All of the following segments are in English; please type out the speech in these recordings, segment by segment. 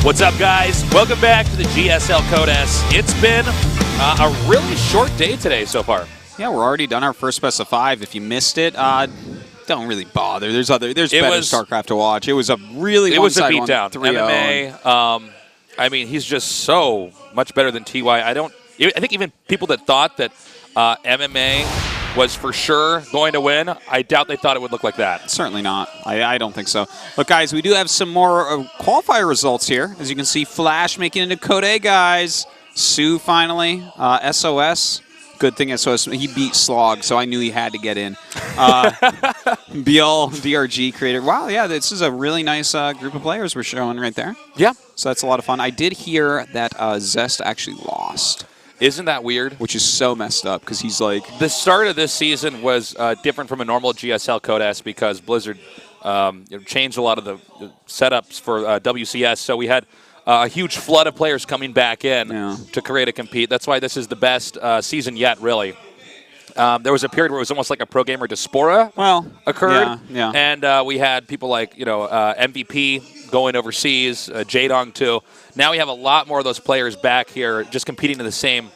What's up, guys? Welcome back to the GSL Code S. It's been a really short day today so far. Yeah, we're already done our first best of 5. If you missed it, don't really bother. There's better StarCraft to watch. It was a really it was a beatdown. 3-0. MMA. I mean, he's just so much better than TY. I think even people that thought that MMA was for sure going to win, I doubt they thought it would look like that. Certainly not. I don't think so. Look, guys, we do have some more qualifier results here. As you can see, Flash making it into Code A, guys. Sue finally. SOS. Good thing SOS. He beat Slog, so I knew he had to get in. BL, DRG creator. Wow, yeah, this is a really nice group of players we're showing right there. Yeah. So that's a lot of fun. I did hear that Zest actually lost. Isn't that weird? Which is so messed up because he's like... The start of this season was different from a normal GSL Code S because Blizzard changed a lot of the setups for WCS. So we had a huge flood of players coming back in to create a compete. That's why this is the best season yet, really. There was a period where it was almost like a pro gamer diaspora occurred. Yeah. And we had people like, MVP going overseas, Jadong too. Now we have a lot more of those players back here just competing in the same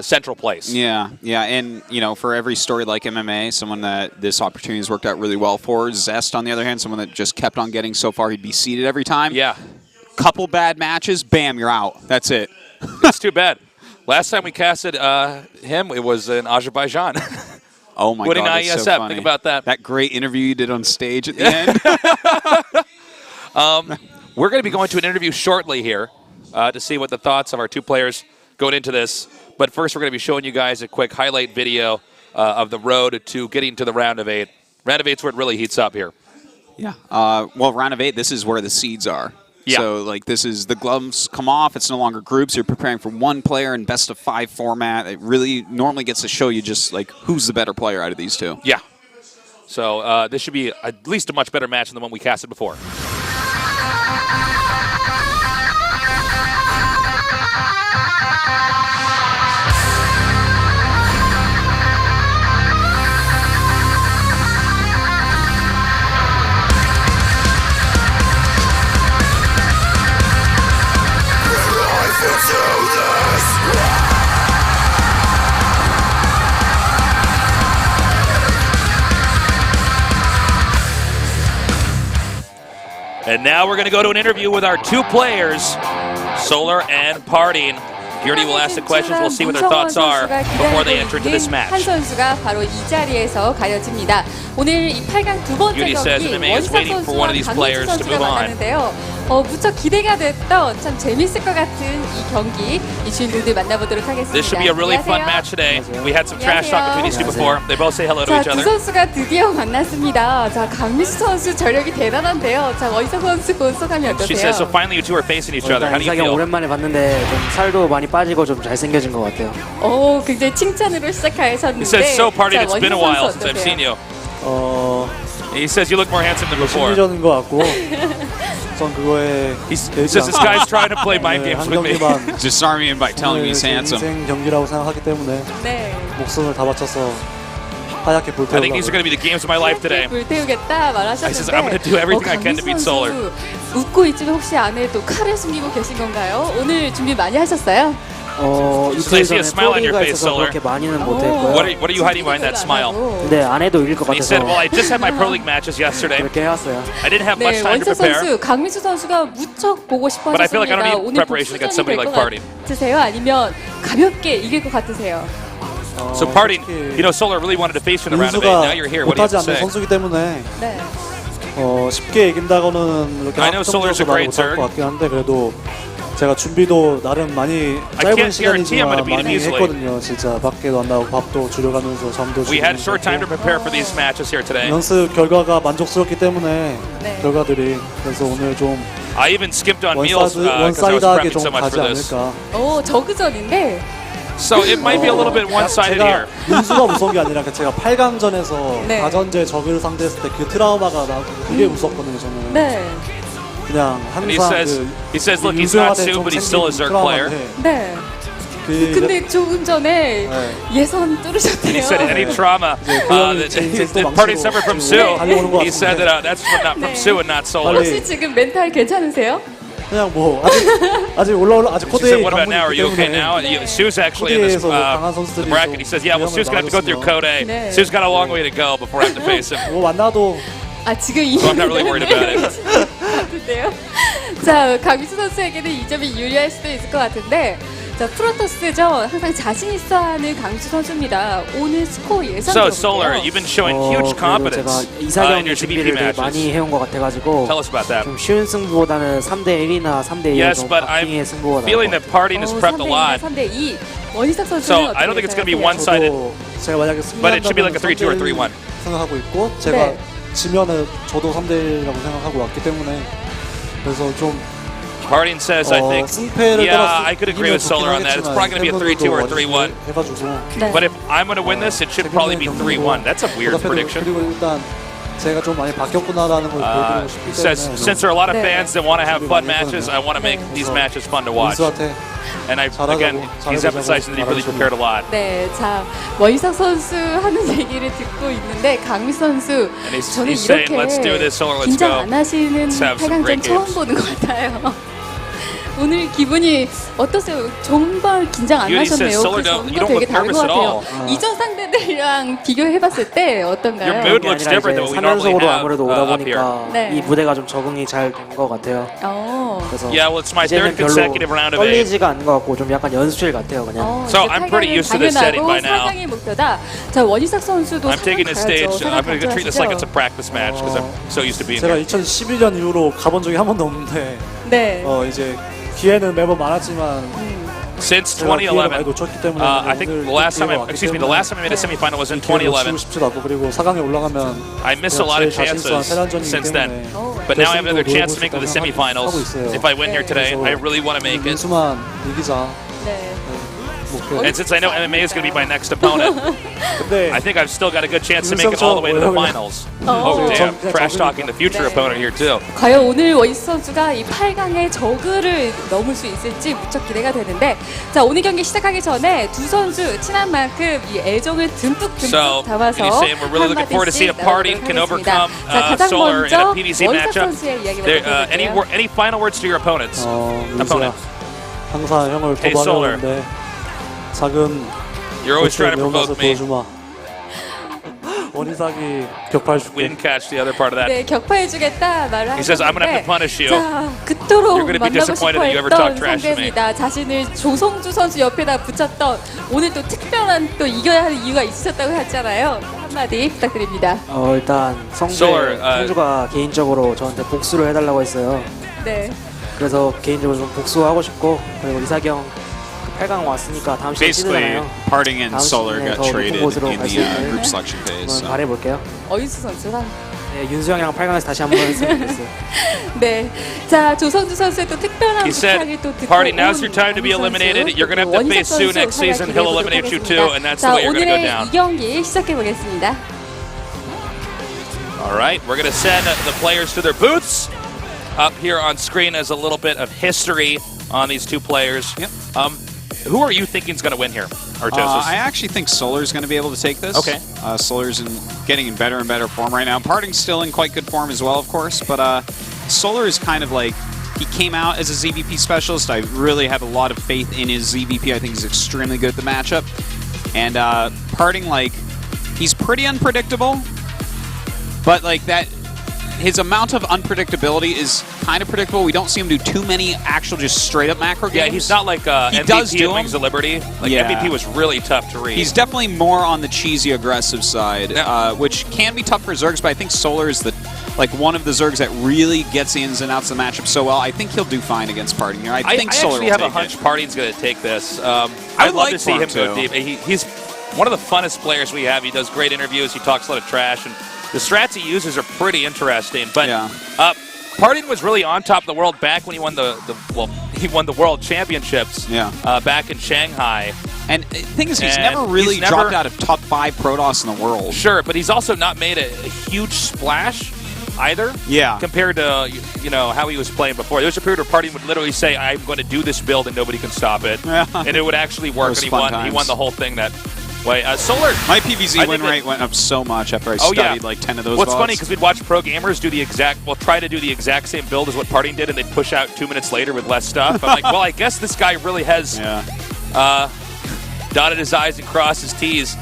central place. Yeah, and for every story like MMA, someone that this opportunity has worked out really well for. Zest, on the other hand, someone that just kept on getting so far, he'd be seeded every time. Yeah. Couple bad matches, bam, you're out. That's it. It's too bad. Last time we casted him, it was in Azerbaijan. Oh my God, that's so funny. Think about that. That great interview you did on stage at the end. We're going to be going to an interview shortly here to see what the thoughts of our two players going into this. But first, we're going to be showing you guys a quick highlight video of the road to getting to the round of 8. Round of 8's where it really heats up here. Yeah. Well, round of 8, this is where the seeds are. Yeah. So, this is the gloves come off. It's no longer groups. You're preparing for one player in best of 5 format. It really normally gets to show you just, who's the better player out of these two. Yeah. So, this should be at least a much better match than the one we casted before. And now we're going to go to an interview with our two players, Solar and PartinG. Fury will ask the questions. We'll see what their thoughts are before they enter into this match. 한 선수가 바로 이 자리에서 가려집니다. 오늘 이 8강 두 번째 Beauty says 경기 MMA is 원샷 waiting for one of these 선수와 players 강민수 to 선수가 move on. 만나는데요. 무척 기대가 됐던 참 재밌을 것 같은 이 경기 이 주인공들 만나보도록 하겠습니다. This should be a really fun match today. We had some trash talk between these two before. They both say hello to each 자, 두 other. 선수가 드디어 만났습니다. 자, 강민수 선수 저력이 대단한데요. 자, 원희석 선수 소감이 어떠세요? She says, so finally you two are facing each other. How do you feel? 오랜만에 봤는데 좀 살도 많이 빠지고 좀 잘생겨진 것 같아요. 오, 굉장히 칭찬으로 시작하셨는데. He says, so PartinG, it's been a while since 어떠세요? I've seen you. He says you look more handsome than before. 심리전인 것 같고 전 그거에 He says this guy's trying to play mind games with me. Disarming him by telling me he's handsome. 인생 경기라고 생각하기 때문에 네. 목숨을 다 바쳐서 하얗게 불태우려고. I think these are going to be the games of my life today. 불태우겠다 말하셨는데. He says I'm going to do everything I can to beat Solar. 웃고 있지만 혹시 안에 또 칼을 숨기고 계신 건가요? 오늘 준비 많이 하셨어요? I see a smile on your face, Solar. 그렇게 많이는 못했고요. What are you hiding behind that smile? 근데 안 해도 이길 것 He said, 같아서 well, I just had my Pro League matches yesterday. 그렇게 해왔어요. I didn't have much 네, time to 원희석 prepare. 선수, 강민수 선수가 무척 보고 싶어 But I feel like I 하셨습니다. don't need 오늘 preparation against 복수전이 somebody 될 like 것 PartinG. 같으세요? 아니면 가볍게 이길 것 같으세요? So PartinG, Solar really wanted to face you in the round of 8. Now you're here. What do you 못하지 have to 않는 say? 선수이기 때문에 네. 쉽게 이긴다고는 이렇게 I know Solar's a great 못할 것 같긴 한데 그래도 제가 준비도 나름 많이 짧은 시간이지만 많이 했거든요. 진짜 밖에도 안 나오고 밥도 줄여가면서 잠도 We had short time to prepare for these matches here today. 연습 결과가 만족스럽기 때문에 네. 결과들이 그래서 오늘 좀 I even skipped on meals because I was 원사이드하게 prepping 좀 so much 가지 for this. 않을까. 오, 저그전인데. So it might be a little bit one-sided here. 민수가 무서운 게 아니라 제가 8강전에서 네. 다전제 적을 상대했을 때 그 트라우마가 나고 그게 무섭거든요. 저는 네. 그냥 And 항상 he says, look, he's not Sue, but he's still a Zerg player. 네. 근데 조금 전에 예선 뚫으셨대요. He said any trauma that PartinG suffered from Sue, he said that that's not from Sue and not Solar. 혹시 지금 멘탈 괜찮으세요? 그냥 뭐 아직 아직 She 코드에 said, what about 관문이 now? Are 있기 you okay 때문에 now? Sue's actually in this 코드에서 강한 선수들이 bracket. He says, yeah, well, Sue's going to have to go through Code A. 네. Sue's got a long way to go before I have to face him. 뭐 만나도 아 지금 이 So I'm not really worried about it. 같은데요. 자 강민수 선수에게는 이 점이 유리할 수도 있을 것 같은데. 자 프로토스죠. 항상 자신 있어하는 강민수 선수입니다. 오늘 스코어 예상 So, Solar, you've been showing huge 그래도 competence 제가 in 이사경 your ZvP 준비를 matches. 많이 해온 것 같아가지고 Tell us about that. 좀 쉬운 승부보다는 3대1이나 3대2의 Yes, 좀 but I'm 박빙의 승부가 나올 feeling 것 that 같아요. Parting has prepped a lot. 3대2. 원희석 선수는 So, 어떻게 I don't think it's going to be 생각해요? one-sided. 저도 제가 만약에 But it should be like a 승리한다면 3-2 or 3-1. 생각하고 있고 제가 네. 지면은 저도 3대1이라고 생각하고 왔기 때문에 그래서 좀 Parting says, I think, 승패를 yeah, 떠나서 I could agree with Solar on that. It's probably going to be a 3-2 or 3-1. 해가지고 네. But if I'm going to win this, it should probably be 3-1. That's a weird prediction. 그리고 일단 제가 좀 많이 바뀌었구나라는 걸 보여드리고 싶기 He says, 때문에 since there are a lot of 네. fans that want to have fun matches, I want to make these matches fun to watch. 민수한테 And again, he's emphasizing that he really prepared a lot. 네, 자 원희석 선수 하는 얘기를 듣고 있는데 강민 선수 And he's 저는 saying, 이렇게 let's do this, Solar, let's 긴장 go. 안 하시는 Let's have some 8강전 great 처음 games. 보는 것 같아요. 오늘 기분이 어떠세요? 정말 긴장 안 Beauty says, 하셨네요. Solar, 그 you 전과 don't 되게 look 다른 것 nervous at 같아요. all. 이전 상대들이랑 비교해봤을 때 어떤가요? Your mood 그게 looks 아니라 different than 이제 what we normally 3연속으로 have 아무래도 오다 up here. 보니까 네. 이 무대가 좀 적응이 잘 된 것 같아요. 그래서 Yeah, well, it's my 이제는 third consecutive round of 8. 떨리지가 않는 것 같고 좀 약간 연습실 같아요, 그냥. So I'm pretty used to this setting by now. 4강이 목표다. 자 원희석 선수도 I'm taking the stage. I'm going to treat this like it's a 죠 practice match because I'm so used to being 제가 here. 2011년 이후로 가본 적이 한 번도 없는데 네. 이제 기회는 매번 많았지만 Since 제가 기회를 많이 2011, 놓쳤기 때문에 I think 오늘 the last time, 기회가 왔기 the last time I made a 때문에 semifinal was in 기회를 놓치고 2011. 싶지도 않고 그리고 4강에 올라가면 I missed a lot of 제일 자신있어한 chances 세란전이기 since then. 때문에 But now I have another 결승도 chance to make it to the 노려볼 수 있다고 semifinals. 하고 있어요. If I win here today, I really want to make it. 민수만 이기자 네. 목표. And since I know MMA is going to be my next opponent, 근데 I think I've still got a good chance to make it all the way to the finals. Oh, damn. Trash talking the future opponent here, too. 과연 오늘 원희석 선수가 이 8강의 저그를 넘을 수 있을지 무척 기대가 되는데 자 오늘 경기 시작하기 전에 두 선수 친한 만큼 이 애정을 듬뿍 So, 담아서 he's saying we're really looking forward to see if Parting can overcome 자 가장 Solar in a 먼저 PVC 원희석 matchup. 선수의 이야기 There, 먼저 들어볼게요. any final words to your opponents? 민수야 Opponent. 항상 형을 Hey, Solar. 도발하는데 작은 You're always trying to 매운맛을 provoke me. 보여주마. 원희삭이 격파해 We 줄게. didn't catch the other part of that. 네, 격파해주겠다 말을 He says, I'm gonna have to 하셨는데 punish you. 자, 그토록 You're gonna be 만나고 disappointed 싶어 that you ever talk 했던 trash to me. 상대입니다. 자신을 조성주 선수 옆에다 붙였던 오늘 또 특별한 또 이겨야 하는 이유가 있으셨다고 했잖아요. 한마디 부탁드립니다. 일단 Solar, 성주가 개인적으로 저한테 복수를 해달라고 했어요. 네. 그래서 개인적으로 좀 복수하고 싶고 그리고 이사경 8강 왔으니까 다음 시즌 Basically, 뛰잖아요. Parting and 다음 Solar 시즌에 got 더 traded 높은 곳으로 in 갈 수 the 있는 group selection phase. 한번 So. 바래볼게요. 어윤수 선수랑 네, 윤수영이랑 8강에서 다시 한번 했으면 좋겠어요. 네. 자, 조성주 선수의 또 특별한 He said, 부탁을 또 듣고 Party, now's 온 your time to be 원희 eliminated. 선수, You're going to have to 원희석 face Sue 선수 next season. He'll 기대해보도록 eliminate you 하겠습니다. too, and that's the 자, way you're going to go 오늘의 down. 이 경기 시작해 보겠습니다. All right, we're going to send the players to their booths. Up here on screen is a little bit of history on these two players. Yep. Who are you thinking is going to win here, Artosis? I actually think Solar's going to be able to take this. Okay. Solar's getting in better and better form right now. Parting's still in quite good form as well, of course, but Solar is kind of like, he came out as a ZvP specialist. I really have a lot of faith in his ZvP. I think he's extremely good at the matchup. And Parting, like, he's pretty unpredictable, but like that, his amount of unpredictability is kind of predictable. We don't see him do too many actual just straight up macro games. Yeah, he's not like He does MVP do at Wings them. of Liberty. Like Yeah. MVP was really tough to read. He's definitely more on the cheesy aggressive side, which can be tough for Zergs, but I think Solar is one of the Zergs that really gets the ins and outs of the matchup so well. I think he'll do fine against Parting here. I think Solar actually will have a take hunch it. Parting's going to take this. I'd love like to see for him him go to. deep. He's one of the funnest players we have. He does great interviews. He talks a lot of trash, and the strats he uses are pretty interesting. But Yeah. Parting was really on top of the world back when he won he won the World Championships. Yeah. Back in Shanghai. And the thing is, he's And never really he's never- dropped out of top 5 Protoss in the world. Sure, but he's also not made a huge splash either. Yeah. Compared to how he was playing before. There was a period where Parting would literally say, "I'm going to do this build and nobody can stop it," and it would actually work. Those And fun he won times. the whole thing that Wait, Solar. My PVZ I win think rate went up so much after I Oh, yeah. studied like 10 of those What's VODs. funny, because we'd watch pro gamers do the exact, well, try to do the exact same build as what PartinG did, and they'd push out 2 minutes later with less stuff. I'm like, well, I guess this guy really has dotted his I's and crossed his T's.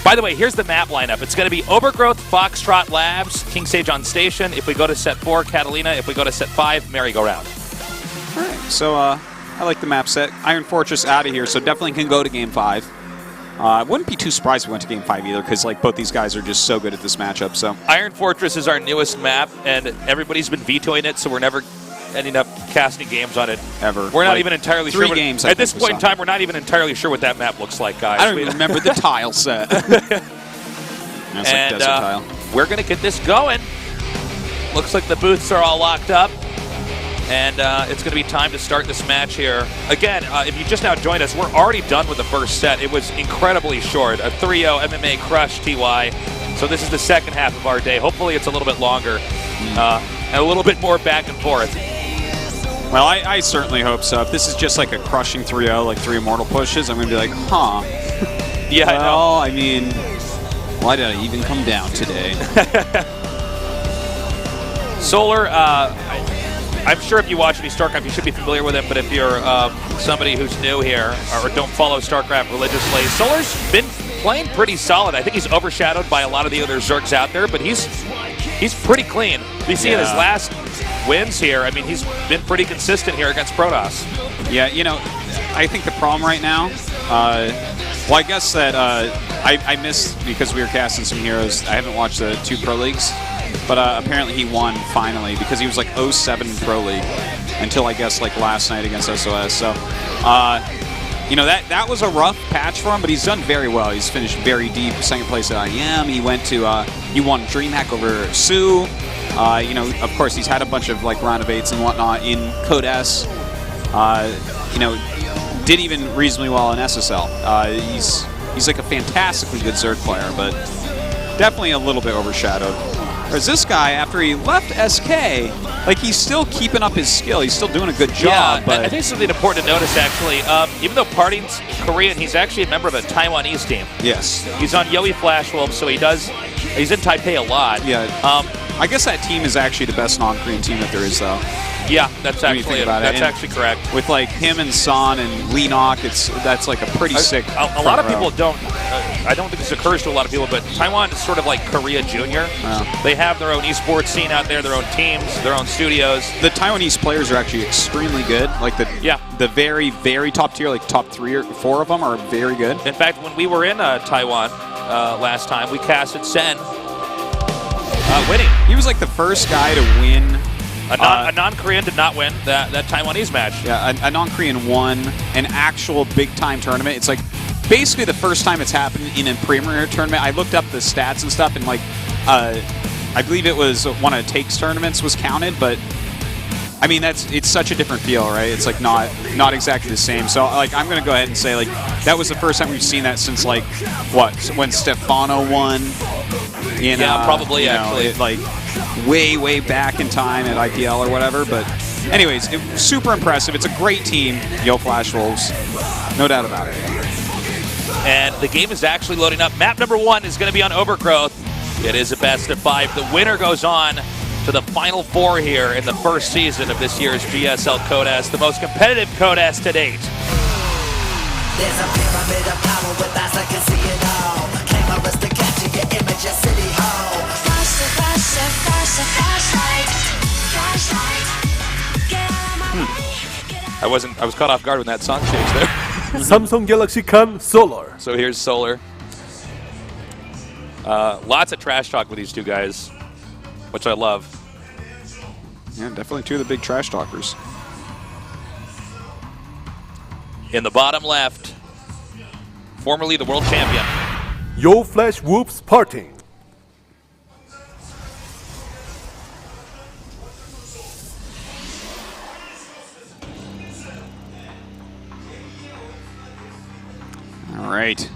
By the way, here's the map lineup. It's going to be Overgrowth, Foxtrot Labs, King Sage on Station. If we go to set 4, Catalina. If we go to set 5, Merry-Go-Round. All right, so I like the map set. Iron Fortress out of here, so definitely can go to Game 5. I wouldn't be too surprised if we went to Game 5 either, because like both these guys are just so good at this matchup. So Iron Fortress is our newest map, and everybody's been vetoing it, so we're never ending up casting games on it. Ever. We're not Like, even entirely 3 sure. games, At this point in time, we're not even entirely sure what that map looks like, guys. I don't even remember the tile set. That's like And desert tile. we're going to get this going. Looks like the booths are all locked up. And it's going to be time to start this match here. Again, if you just now joined us, we're already done with the first set. It was incredibly short. A 3-0 MMA crush, TY. So this is the second half of our day. Hopefully it's a little bit longer and a little bit more back and forth. Well, I certainly hope so. If this is just like a crushing 3-0, like 3 Immortal pushes, I'm going to be like, huh. Yeah, I know. Well, I mean, why did I even come down today? Solar, I'm sure if you watch any StarCraft, you should be familiar with him, but if you're somebody who's new here or don't follow StarCraft religiously, Solar's been playing pretty solid. I think he's overshadowed by a lot of the other Zergs out there, but he's pretty clean. We see in his last wins here, I mean, he's been pretty consistent here against Protoss. Yeah, you know, I think the problem right now, well, I guess that I missed, because we were casting some heroes, I haven't watched the 2 Pro Leagues, but apparently he won finally, because he was like 0-7 in Pro League until I guess like last night against SOS. So, you know, that was a rough patch for him, but he's done very well. He's finished very deep, 2nd place at IEM. He went to, he won DreamHack over Sue. You know, of course, he's had a bunch of like round of 8s and whatnot in Code S. You know, did even reasonably well in SSL. He's like a fantastically good Zerg player, but definitely a little bit overshadowed. Whereas this guy, after he left SK, like he's still keeping up his skill. He's still doing a good job. Yeah, but I think something important to notice, actually, even though PartinG's Korean, he's actually a member of a Taiwanese team. yes, He's on Yowie Flash Wolves, so he's in Taipei a lot. yeah. I guess that team is actually the best non-Korean team that there is, though. Yeah, that's When you think actually about it. And actually correct. With like him and Son and Leenock, that's like a pretty sick. A lot of people don't. I don't think this occurs to a lot of people, but Taiwan is sort of like Korea Junior. They have their own esports scene out there, their own teams, their own studios. The Taiwanese players are actually extremely good. Like the very, very top tier, like top 3 or 4 of them are very good. In fact, when we were in Taiwan last time, we casted Sen winning. He was like the first guy to win. A non-Korean did not win that Taiwanese match. Yeah, a non-Korean won an actual big-time tournament. It's like basically the first time it's happened in a premier tournament. I looked up the stats and stuff, and like I believe it was one of the Takes tournaments was counted, but I mean it's such a different feel, right? It's like not exactly the same. So like I'm gonna go ahead and say like that was the first time we've seen that since like what, when Stefano won. Yeah, probably actually. Like way back in time at IPL or whatever. But anyways, super impressive. It's a great team, Yo Flash Wolves, no doubt about it. And the game is actually loading up. Map number 1 is going to be on Overgrowth. It is a best of 5. The winner goes on to the Final 4 here in the first season of this year's GSL Code S, the most competitive Code S to date. There's a pyramid of power with eyes that can see it all. Cameras to capture your image, your city hall. I was caught off guard when that song changed there. Samsung Galaxy Can Solar. So here's Solar. Lots of trash talk with these two guys, which I love. Yeah, definitely 2 of the big trash talkers. In the bottom left, formerly the world champion. Yo Flash Wolves PartinG. All right.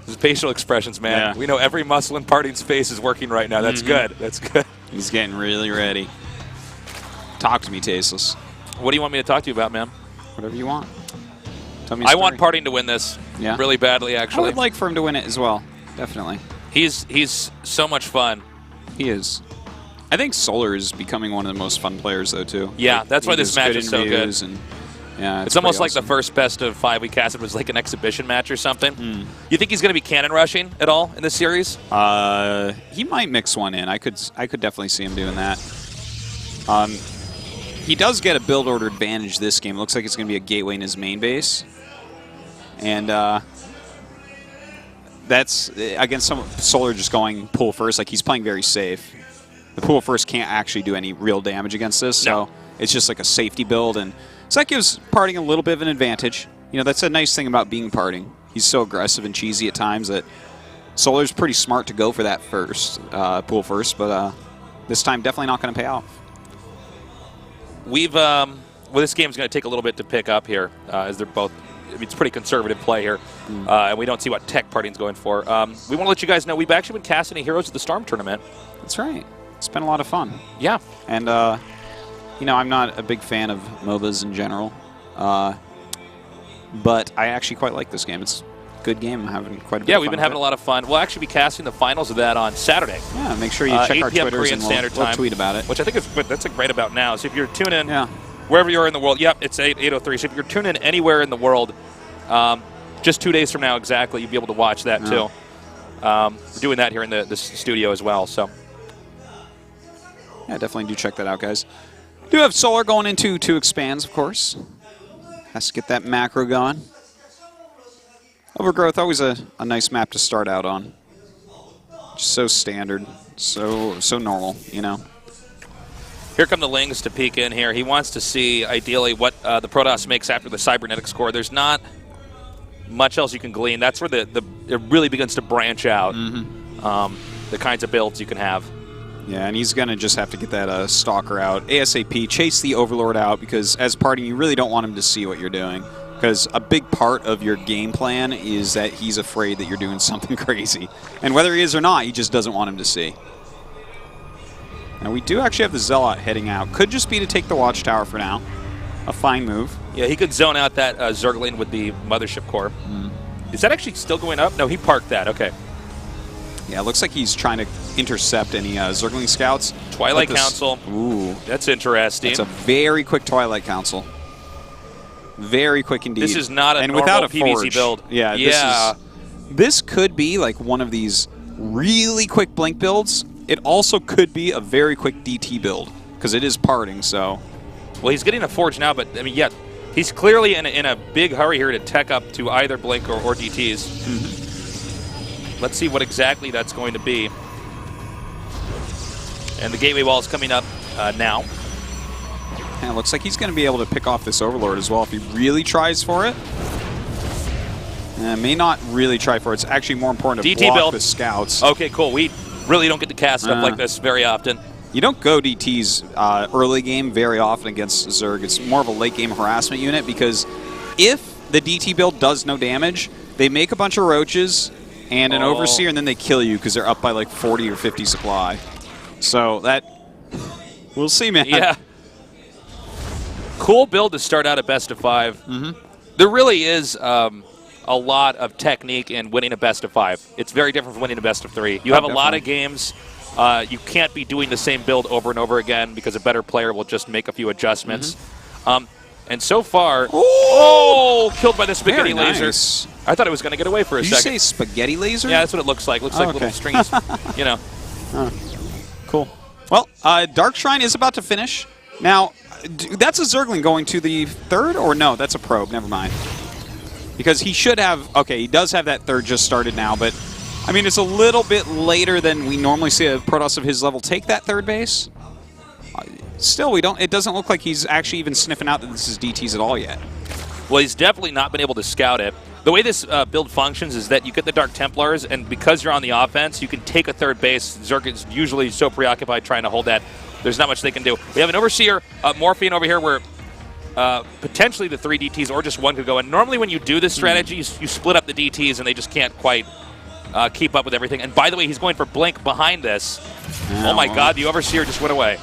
His facial expressions, man. Yeah. We know every muscle in PartinG's face is working right now. That's good. That's good. He's getting really ready. Talk to me, Tasteless. What do you want me to talk to you about, man? Whatever you want. Tell me a I want story. PartinG to win this Yeah. really badly, I actually. would like for him to win it as well. Definitely. He's so much fun. He is. I think Solar is becoming one of the most fun players, though, too. Yeah, Like, that's he why this does match is so good. interviews and, yeah, It's almost pretty like the awesome. first best of 5 we casted was like an exhibition match or something. You think he's going to be cannon rushing at all in this series? He might mix one in. I could definitely see him doing that. He does get a build order advantage this game. It looks like it's going to be a gateway in his main base. And that's against some Solar just going pull first. Like, he's playing very safe. The pull first can't actually do any real damage against this, so it's just like a safety build. And so that gives PartinG a little bit of an advantage. You know, that's a nice thing about being PartinG. He's so aggressive and cheesy at times that Solar's pretty smart to go for that first, pull first, but this time definitely not going to pay off. We've well, this game's going to take a little bit to pick up here, as they're both. I mean, it's pretty conservative play here, and we don't see what tech PartinG's going for. We want to let you guys know we've actually been casting a Heroes of the Storm tournament. That's right. It's been a lot of fun. Yeah, and you know, I'm not a big fan of MOBAs in general, but I actually quite like this game. It's a good game. I'm having quite a bit of fun. Yeah, we've been having a lot of fun. We'll actually be casting the finals of that on Saturday. Yeah, make sure you check 8 our p.m. Twitters Korean and Standard we'll Time, tweet about it. Which I think is that's like right about now. So if you're tuning in, Yeah. wherever you are in the world, yep, it's 8:03. So if you're tuning in anywhere in the world, just 2 days from now exactly, you'll be able to watch that too. We're doing that here in the studio as well. So yeah, definitely do check that out, guys. Do have Solar going into 2 expands, of course. Has to get that macro going. Overgrowth, always a nice map to start out on. Just so standard, so normal, you know. here come the Lings to peek in here. He wants to see, ideally, what the Protoss makes after the Cybernetic score. There's not much else you can glean. That's where it really begins to branch out, the kinds of builds you can have. Yeah, and he's going to just have to get that Stalker out ASAP, chase the Overlord out, because as PartinG, you really don't want him to see what you're doing. Because a big part of your game plan is that he's afraid that you're doing something crazy. And whether he is or not, he just doesn't want him to see. Now, we do actually have the Zealot heading out. Could just be to take the Watchtower for now. A fine move. Yeah, he could zone out that Zergling with the Mothership Core. Is that actually still going up? No, he parked that. Okay. Yeah, it looks like he's trying to intercept any Zergling scouts. Twilight Council. Ooh. That's interesting. That's a very quick Twilight Council. Very quick indeed. This is not a and normal without a PvZ forge. build. Yeah. This could be like one of these really quick blink builds. It also could be a very quick DT build because it is PartinG. So, well, he's getting a forge now, but I mean, yeah, he's clearly in a big hurry here to tech up to either blink or DTs. Let's see what exactly that's going to be. And the gateway wall is coming up now. And it looks like he's going to be able to pick off this Overlord as well if he really tries for it. May not really try for it. It's actually more important to DT block build. the scouts. Okay, cool. We really don't get to cast stuff like this very often. You don't go DTs early game very often against Zerg. It's more of a late game harassment unit because if the DT build does no damage, they make a bunch of roaches and an Overseer, and then they kill you because they're up by like 40 or 50 supply. So that, we'll see, man. Yeah. Cool build to start out at best of 5. There really is a lot of technique in winning a best of 5. It's very different from winning a best of 3. You have a lot of games. You can't be doing the same build over and over again because a better player will just make a few adjustments. And so far, killed by the spaghetti laser. Nice. I thought it was going to get away for a Did second. you say spaghetti laser? Yeah, that's what it looks like. Looks like okay. little strings, you know. Cool. Well, Dark Shrine is about to finish. Now, that's a Zergling going to the 3rd, or no? That's a probe. Never mind. Because he should have... Okay, he does have that 3rd just started now, but... I mean, it's a little bit later than we normally see a Protoss of his level take that 3rd base. Still, we don't. It doesn't look like he's actually even sniffing out that this is DTs at all yet. Well, he's definitely not been able to scout it. The way this build functions is that you get the Dark Templars, and because you're on the offense, you can take a 3rd base. Zerg is usually so preoccupied trying to hold that. There's not much they can do. We have an Overseer, Morphine over here, where potentially the 3 DTs or just 1 could go. And normally when you do this strategy, you split up the DTs, and they just can't quite keep up with everything. And by the way, he's going for Blink behind this. Oh my God, the Overseer just went away.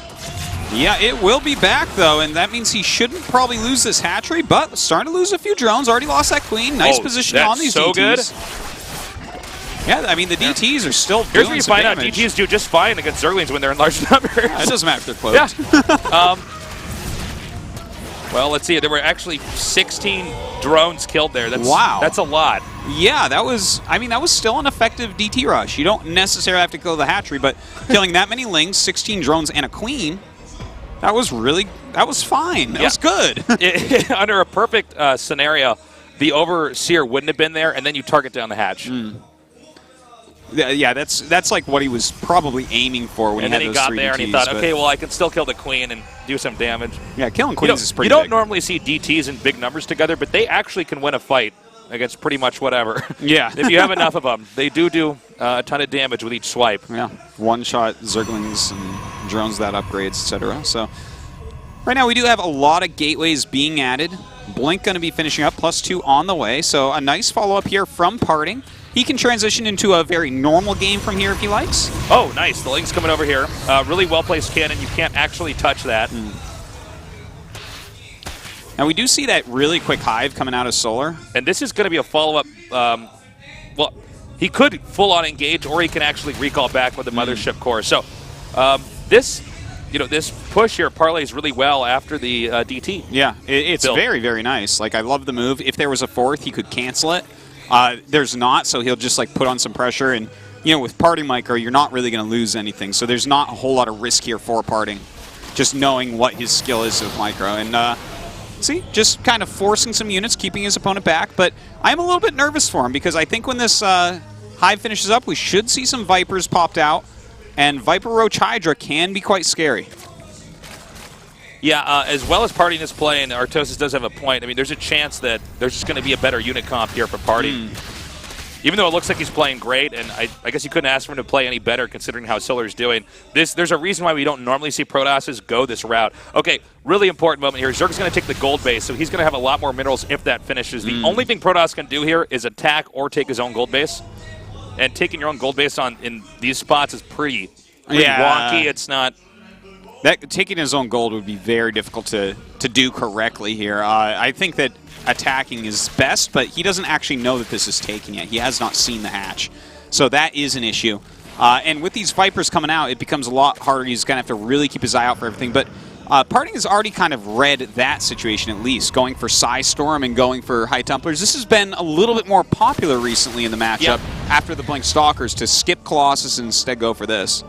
Yeah, it will be back, though, and that means he shouldn't probably lose this hatchery, but starting to lose a few drones. Already lost that queen. Nice position on these so DTs. Good. Yeah, I mean, the DTs are still Here's where doing you some find out damage. DTs do just fine against Zerglings when they're in large numbers. It doesn't matter if they're close. Yeah. Well, let's see. There were actually 16 drones killed there. Wow. That's a lot. Yeah, that was still an effective DT rush. You don't necessarily have to kill the hatchery, but killing that many lings, 16 drones, and a queen, that was fine. That was good. Under a perfect scenario, the Overseer wouldn't have been there, and then you target down the hatch. Yeah, that's like what he was probably aiming for when And then he had got those 3 there DTs, and he thought, but- okay, well, I can still kill the queen and do some damage. Yeah, killing queens is pretty You don't big. normally see DTs in big numbers together, but they actually can win a fight against pretty much whatever. Yeah. If you have enough of them. They do a ton of damage with each swipe. Yeah, one-shot Zerglings and drones that upgrades, etc. So right now we do have a lot of gateways being added. Blink going to be finishing up, +2 on the way. So a nice follow-up here from PartinG. He can transition into a very normal game from here if he likes. Oh, nice. The Link's coming over here. Really well-placed cannon. You can't actually touch that. Now we do see that really quick hive coming out of Solar. And this is going to be a follow-up. Well, he could full-on engage, or he can actually recall back with the Mothership Core. So this push here parlays really well after the DT. Yeah, it's build. very, very nice. Like, I love the move. If there was a 4th, he could cancel it. There's not, so he'll just like put on some pressure. And with PartinG Micro, you're not really going to lose anything. So there's not a whole lot of risk here for PartinG, just knowing what his skill is with Micro. And see, just kind of forcing some units, keeping his opponent back. But I'm a little bit nervous for him because I think when this hive finishes up, we should see some Vipers popped out. And Viper Roach Hydra can be quite scary. Yeah, as well as PartinG is playing, Artosis does have a point. I mean, there's a chance that there's just going to be a better unit comp here for PartinG. Even though it looks like he's playing great, and I guess you couldn't ask for him to play any better considering how Solar's doing. There's a reason why we don't normally see Protosses go this route. Okay, really important moment here. Zerg's going to take the gold base, so he's going to have a lot more minerals if that finishes. The only thing Protoss can do here is attack or take his own gold base. And taking your own gold base in these spots is pretty wonky. It's not... Taking his own gold would be very difficult to do correctly here. I think that attacking is best, but he doesn't actually know that this is taken yet. He has not seen the hatch. So that is an issue. And with these Vipers coming out, it becomes a lot harder. He's going to have to really keep his eye out for everything. But PartinG has already kind of read that situation at least, going for Psy Storm and going for High Templars. This has been a little bit more popular recently in the matchup after the Blink Stalkers to skip Colossus and instead go for this.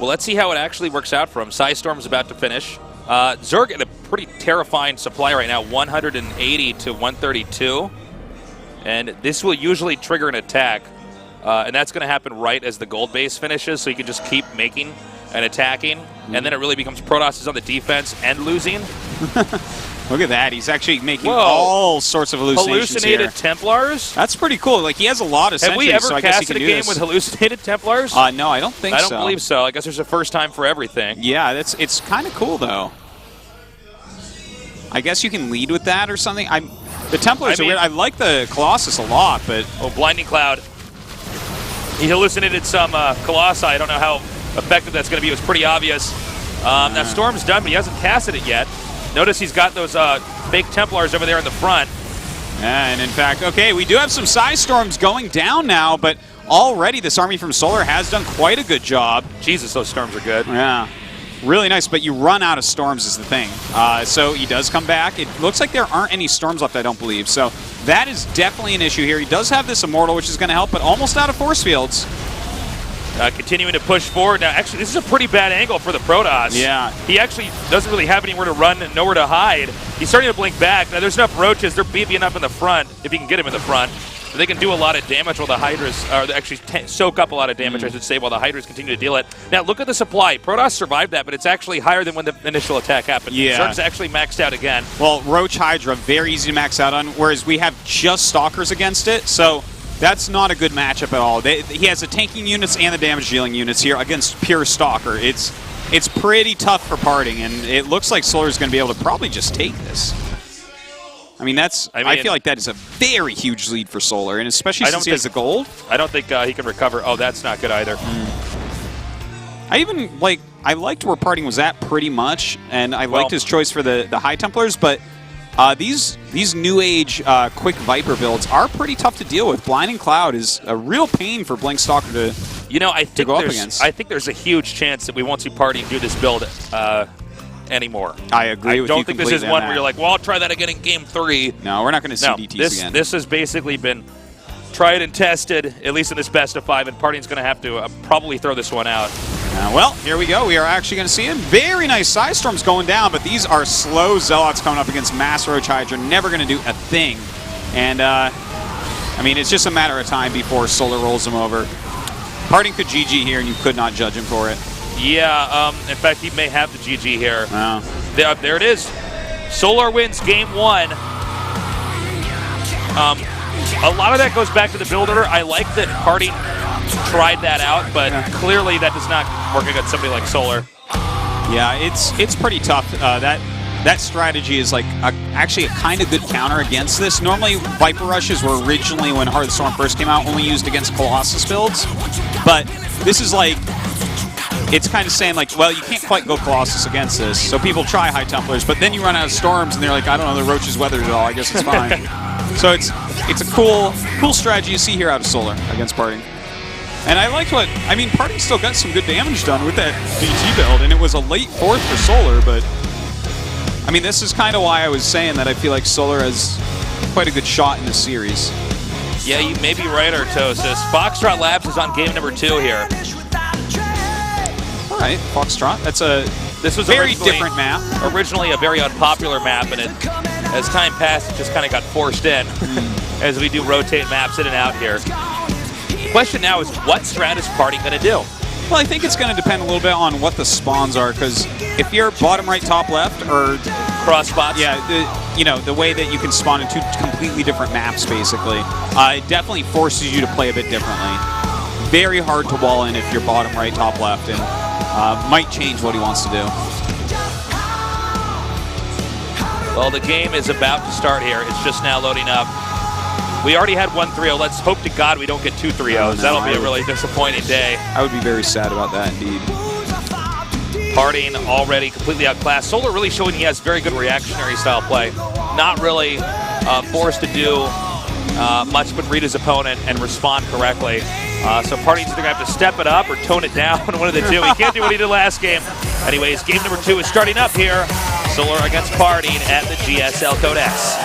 Well, let's see how it actually works out for him. Psystorm's about to finish. Zerg at a pretty terrifying supply right now, 180 to 132. And this will usually trigger an attack. And that's going to happen right as the gold base finishes, so you can just keep making and attacking. And then it really becomes Protoss is on the defense and losing. Look at that. He's actually making all sorts of hallucinations Hallucinated here. Templars? That's pretty cool. Like, he has a lot of Have sentries, we ever so I guess he casted can a do game this. with hallucinated Templars? No, I don't think so. I don't believe so. I guess there's a first time for everything. Yeah, it's kind of cool, though. I guess you can lead with that or something. The Templars are weird. I like the Colossus a lot, but... Oh, Blinding Cloud. He hallucinated some Colossi. I don't know how effective that's going to be. It was pretty obvious. Now, Storm's done, but he hasn't casted it yet. Notice he's got those fake Templars over there in the front. And in fact, okay, we do have some Psy Storms going down now, but already this army from Solar has done quite a good job. Jesus, those Storms are good. Yeah, really nice, but you run out of Storms is the thing. So he does come back. It looks like there aren't any Storms left, I don't believe. So that is definitely an issue here. He does have this Immortal, which is going to help, but almost out of force fields. Continuing to push forward. Now, actually, this is a pretty bad angle for the Protoss. Yeah. He actually doesn't really have anywhere to run and nowhere to hide. He's starting to blink back. Now, there's enough roaches. They're BB enough in the front, if you can get him in the front. So they can do a lot of damage while the Hydras, or actually soak up a lot of damage, I should say, while the Hydras continue to deal it. Now, look at the supply. Protoss survived that, but it's actually higher than when the initial attack happened. Yeah. Zerg's actually maxed out again. Well, Roach Hydra, very easy to max out on, whereas we have just Stalkers against it, so that's not a good matchup at all. He has the tanking units and the damage dealing units here against pure Stalker. It's pretty tough for PartinG, and it looks like Solar's going to be able to probably just take this. I mean, I feel like that is a very huge lead for Solar, and especially since he has the gold. I don't think he can recover. Oh, that's not good either. I liked where PartinG was at pretty much, and I liked his choice for the High Templars, but these new age quick Viper builds are pretty tough to deal with. Blinding Cloud is a real pain for Blink Stalker to go up against. I think there's a huge chance that we won't see PartinG do this build anymore. I agree with you. I don't think this is one where you're like, well, I'll try that again in Game 3. No, we're not going to see DTs again. This has basically been tried and tested, at least in this best of 5, and PartinG's going to have to probably throw this one out. Well, here we go. We are actually going to see him. Very nice Side Storms going down, but these are slow Zealots coming up against Mass Roach Hydra. Never going to do a thing. And, I mean, it's just a matter of time before Solar rolls him over. PartinG could GG here, and you could not judge him for it. Yeah, in fact, he may have the GG here. There it is. Solar wins Game 1. A lot of that goes back to the builder. I like that PartinG tried that out, but clearly that does not work against somebody like Solar. Yeah, it's pretty tough. That strategy is like actually a kind of good counter against this. Normally, Viper Rushes were originally, when Heart of the Storm first came out, only used against Colossus builds. But this is like, it's kind of saying like, well, you can't quite go Colossus against this. So people try High Templars, but then you run out of Storms, and they're like, I don't know, the Roach is weathered at all. I guess it's fine. So it's a cool strategy you see here out of Solar against PartinG. And I liked PartinG still got some good damage done with that DT build, and it was a late 4th for Solar, but I mean, this is kind of why I was saying that I feel like Solar has quite a good shot in this series. Yeah, you may be right, Artosis. Foxtrot Labs is on game number 2 here. All right, Foxtrot. This was a very different map. Originally a very unpopular map, and as time passed, it just kind of got forced in as we do rotate maps in and out here. Question now is, what strat is PartinG going to do? Well, I think it's going to depend a little bit on what the spawns are, because if you're bottom right, top left, or cross spots, the way that you can spawn in 2 completely different maps, basically, it definitely forces you to play a bit differently. Very hard to wall in if you're bottom right, top left, and might change what he wants to do. Well, the game is about to start here. It's just now loading up. We already had 1 3-0. Let's hope to God we don't get 2 3-0s. That'll be a really disappointing day. I would be very sad about that, indeed. PartinG already completely outclassed. Solar really showing he has very good reactionary style play. Not really forced to do much but read his opponent and respond correctly. So PartinG's either going to have to step it up or tone it down, one of the two. He can't do what he did last game. Anyways, game number 2 is starting up here. Solar against PartinG at the GSL Code S.